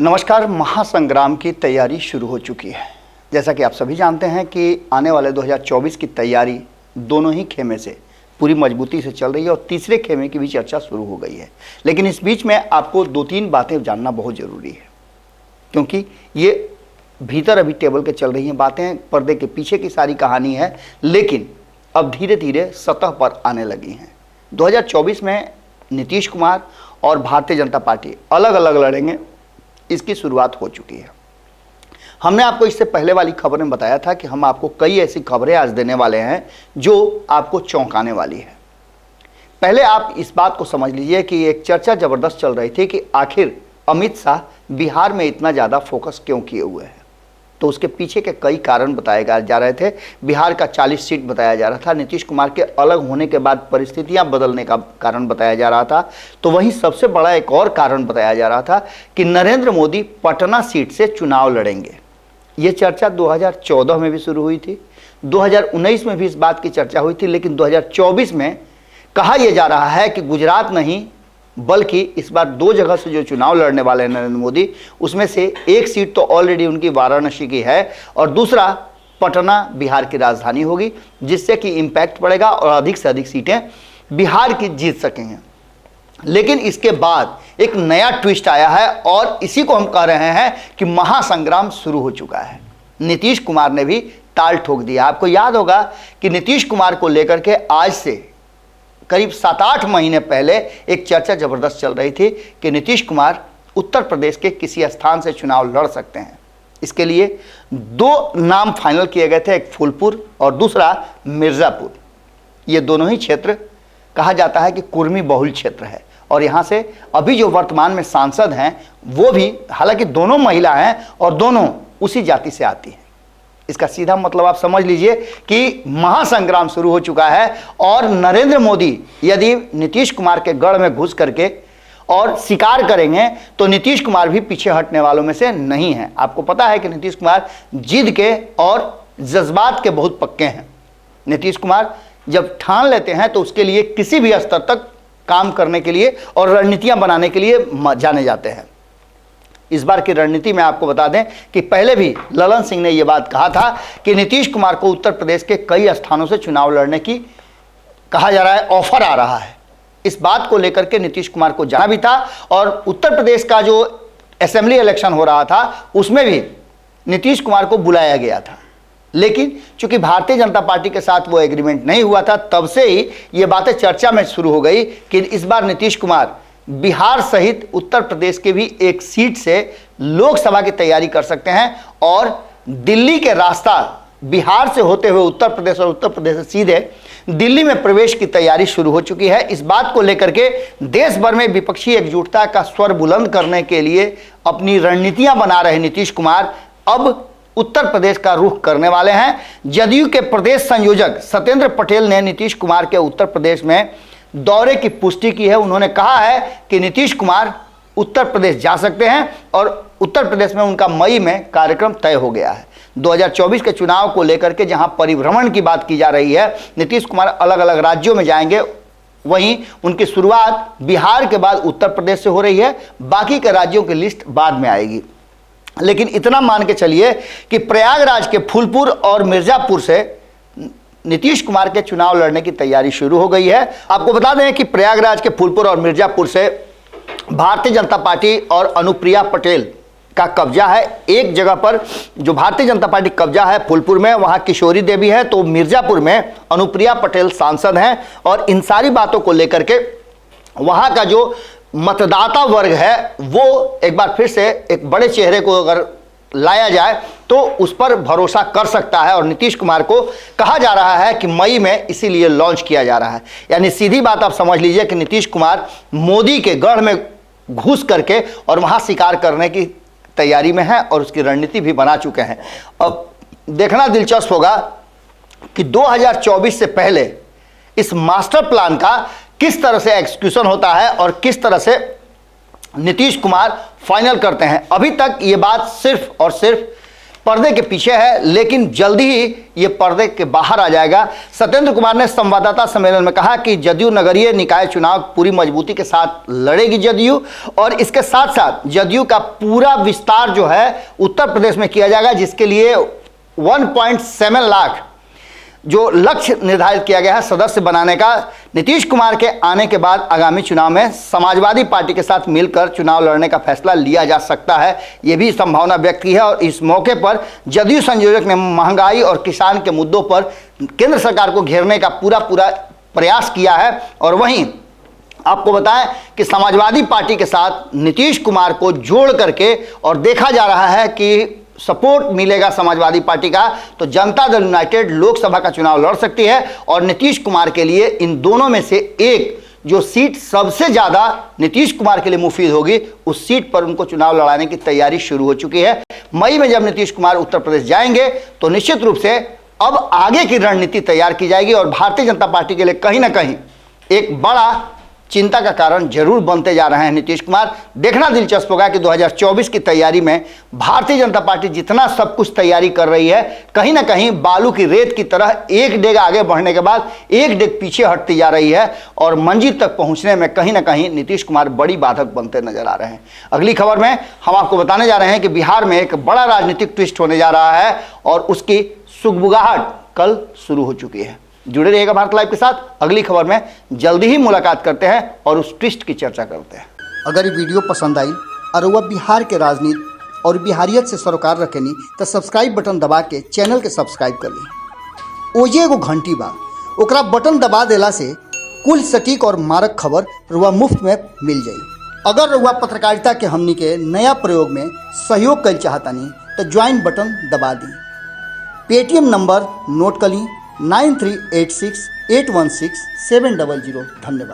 नमस्कार। महासंग्राम की तैयारी शुरू हो चुकी है। जैसा कि आप सभी जानते हैं कि आने वाले 2024 की तैयारी दोनों ही खेमे से पूरी मजबूती से चल रही है और तीसरे खेमे की भी चर्चा शुरू हो गई है। लेकिन इस बीच में आपको दो तीन बातें जानना बहुत ज़रूरी है, क्योंकि ये भीतर अभी टेबल के चल रही हैं बातें, पर्दे के पीछे की सारी कहानी है, लेकिन अब धीरे धीरे सतह पर आने लगी हैं। 2024 में नीतीश कुमार और भारतीय जनता पार्टी अलग अलग लड़ेंगे, इसकी शुरुआत हो चुकी है। हमने आपको इससे पहले वाली खबर में बताया था कि हम आपको कई ऐसी खबरें आज देने वाले हैं जो आपको चौंकाने वाली है। पहले आप इस बात को समझ लीजिए कि एक चर्चा जबरदस्त चल रही थी कि आखिर अमित शाह बिहार में इतना ज़्यादा फोकस क्यों किए हुए हैं। तो उसके पीछे के कई कारण बताए जा रहे थे। बिहार का 40 सीट बताया जा रहा था, नीतीश कुमार के अलग होने के बाद परिस्थितियां बदलने का कारण बताया जा रहा था। तो वहीं सबसे बड़ा एक और कारण बताया जा रहा था कि नरेंद्र मोदी पटना सीट से चुनाव लड़ेंगे। ये चर्चा 2014 में भी शुरू हुई थी, 2019 में भी इस बात की चर्चा हुई थी, लेकिन 2024 में कहा यह जा रहा है कि गुजरात नहीं बल्कि इस बार दो जगह से जो चुनाव लड़ने वाले हैं नरेंद्र मोदी, उसमें से एक सीट तो ऑलरेडी उनकी वाराणसी की है और दूसरा पटना बिहार की राजधानी होगी, जिससे कि इम्पैक्ट पड़ेगा और अधिक से अधिक सीटें बिहार की जीत सकेंगे। लेकिन इसके बाद एक नया ट्विस्ट आया है और इसी को हम कह रहे हैं कि महासंग्राम शुरू हो चुका है। नीतीश कुमार ने भी ताल ठोक दिया। आपको याद होगा कि नीतीश कुमार को लेकर के आज से करीब 7-8 महीने पहले एक चर्चा जबरदस्त चल रही थी कि नीतीश कुमार उत्तर प्रदेश के किसी स्थान से चुनाव लड़ सकते हैं। इसके लिए दो नाम फाइनल किए गए थे, एक फूलपुर और दूसरा मिर्ज़ापुर। ये दोनों ही क्षेत्र कहा जाता है कि कुर्मी बहुल क्षेत्र है और यहाँ से अभी जो वर्तमान में सांसद हैं वो भी, हालांकि दोनों महिला हैं और दोनों उसी जाति से आती हैं। इसका सीधा मतलब आप समझ लीजिए कि महासंग्राम शुरू हो चुका है और नरेंद्र मोदी यदि नीतीश कुमार के गढ़ में घुस करके और शिकार करेंगे तो नीतीश कुमार भी पीछे हटने वालों में से नहीं है। आपको पता है कि नीतीश कुमार जिद के और जज्बात के बहुत पक्के हैं। नीतीश कुमार जब ठान लेते हैं तो उसके लिए किसी भी स्तर तक काम करने के लिए और रणनीतियां बनाने के लिए जाने जाते हैं। इस बार की रणनीति में आपको बता दें कि पहले भी ललन सिंह ने यह बात कहा था कि नीतीश कुमार को उत्तर प्रदेश के कई स्थानों से चुनाव लड़ने की कहा जा रहा है, ऑफर आ रहा है। इस बात को लेकर के नीतीश कुमार को जाना भी था और उत्तर प्रदेश का जो असेंबली इलेक्शन हो रहा था उसमें भी नीतीश कुमार को बुलाया गया था। लेकिन चूंकि भारतीय जनता पार्टी के साथ वो एग्रीमेंट नहीं हुआ था, तब से ही ये बातें चर्चा में शुरू हो गई कि इस बार नीतीश कुमार बिहार सहित उत्तर प्रदेश के भी एक सीट से लोकसभा की तैयारी कर सकते हैं और दिल्ली के रास्ता बिहार से होते हुए उत्तर प्रदेश और उत्तर प्रदेश से सीधे दिल्ली में प्रवेश की तैयारी शुरू हो चुकी है। इस बात को लेकर के देश भर में विपक्षी एकजुटता का स्वर बुलंद करने के लिए अपनी रणनीतियां बना रहे नीतीश कुमार अब उत्तर प्रदेश का रुख करने वाले हैं। जदयू के प्रदेश संयोजक सत्येंद्र पटेल ने नीतीश कुमार के उत्तर प्रदेश में दौरे की पुष्टि की है। उन्होंने कहा है कि नीतीश कुमार उत्तर प्रदेश जा सकते हैं और उत्तर प्रदेश में उनका मई में कार्यक्रम तय हो गया है। 2024 के चुनाव को लेकर के जहां परिभ्रमण की बात की जा रही है, नीतीश कुमार अलग अलग राज्यों में जाएंगे। वहीं उनकी शुरुआत बिहार के बाद उत्तर प्रदेश से हो रही है, बाकी के राज्यों की लिस्ट बाद में आएगी। लेकिन इतना मान के चलिए कि प्रयागराज के फूलपुर और मिर्ज़ापुर से नीतीश कुमार के चुनाव लड़ने की तैयारी शुरू हो गई है। आपको बता दें कि प्रयागराज के फूलपुर और मिर्ज़ापुर से भारतीय जनता पार्टी और अनुप्रिया पटेल का कब्जा है। एक जगह पर जो भारतीय जनता पार्टी कब्जा है फूलपुर में, वहां किशोरी देवी है, तो मिर्ज़ापुर में अनुप्रिया पटेल सांसद हैं। और इन सारी बातों को लेकर के वहां का जो मतदाता वर्ग है वो एक बार फिर से एक बड़े चेहरे को अगर लाया जाए तो उस पर भरोसा कर सकता है और नीतीश कुमार को कहा जा रहा है कि मई में इसीलिए लॉन्च किया जा रहा है। यानी सीधी बात आप समझ लीजिए कि नीतीश कुमार मोदी के गढ़ में घुस करके और वहां शिकार करने की तैयारी में है और उसकी रणनीति भी बना चुके हैं। अब देखना दिलचस्प होगा कि 2024 से पहले इस मास्टर प्लान का किस तरह से एग्जीक्यूशन होता है और किस तरह से नीतीश कुमार फाइनल करते हैं। अभी तक ये बात सिर्फ और सिर्फ पर्दे के पीछे है, लेकिन जल्दी ही ये पर्दे के बाहर आ जाएगा। सत्येंद्र कुमार ने संवाददाता सम्मेलन में कहा कि जदयू नगरीय निकाय चुनाव पूरी मजबूती के साथ लड़ेगी जदयू, और इसके साथ साथ जदयू का पूरा विस्तार जो है उत्तर प्रदेश में किया जाएगा, जिसके लिए 1.7 लाख जो लक्ष्य निर्धारित किया गया है सदस्य बनाने का। नीतीश कुमार के आने के बाद आगामी चुनाव में समाजवादी पार्टी के साथ मिलकर चुनाव लड़ने का फैसला लिया जा सकता है, यह भी संभावना व्यक्त की है। और इस मौके पर जदयू संयोजक ने महंगाई और किसान के मुद्दों पर केंद्र सरकार को घेरने का पूरा प्रयास किया है। और वहीं आपको बताएं कि समाजवादी पार्टी के साथ नीतीश कुमार को जोड़ करके और देखा जा रहा है कि सपोर्ट मिलेगा समाजवादी पार्टी का, तो जनता दल यूनाइटेड लोकसभा का चुनाव लड़ सकती है। और नीतीश कुमार के लिए इन दोनों में से एक जो सीट सबसे ज़्यादा नीतीश कुमार के लिए मुफीद होगी, उस सीट पर उनको चुनाव लड़ाने की तैयारी शुरू हो चुकी है। मई में जब नीतीश कुमार उत्तर प्रदेश जाएंगे तो निश्चित रूप से अब आगे की रणनीति तैयार की जाएगी, और भारतीय जनता पार्टी के लिए कहीं ना कहीं एक बड़ा चिंता का कारण जरूर बनते जा रहे हैं नीतीश कुमार। देखना दिलचस्प होगा कि 2024 की तैयारी में भारतीय जनता पार्टी जितना सब कुछ तैयारी कर रही है, कहीं ना कहीं बालू की रेत की तरह एक डेग आगे बढ़ने के बाद एक डेग पीछे हटती जा रही है, और मंजिल तक पहुंचने में कहीं ना कहीं नीतीश कुमार बड़ी बाधक बनते नजर आ रहे हैं। अगली खबर में हम आपको बताने जा रहे हैं कि बिहार में एक बड़ा राजनीतिक ट्विस्ट होने जा रहा है, और उसकी सुगबुगाहट कल शुरू हो चुकी है। जुड़े रहिएगा भारत लाइव के साथ। अगली खबर में जल्दी ही मुलाकात करते हैं और उस ट्विस्ट की चर्चा करते हैं। अगर ये वीडियो पसंद आई और वह बिहार के राजनीति और बिहारियत से सरोकार रखेनी तो सब्सक्राइब बटन दबा के चैनल के सब्सक्राइब कर ली। ओजे एगो घंटी बा, ओकरा बटन दबा देला से कुल सटीक और मारक खबर रुआ मुफ्त में मिल जाई। अगर रुआ पत्रकारिता के हमनी के नया प्रयोग में सहयोग कर चाहतानी तो ज्वाइन बटन दबा दी। पेटीएम नंबर नोट कर ली 9386816700। धन्यवाद।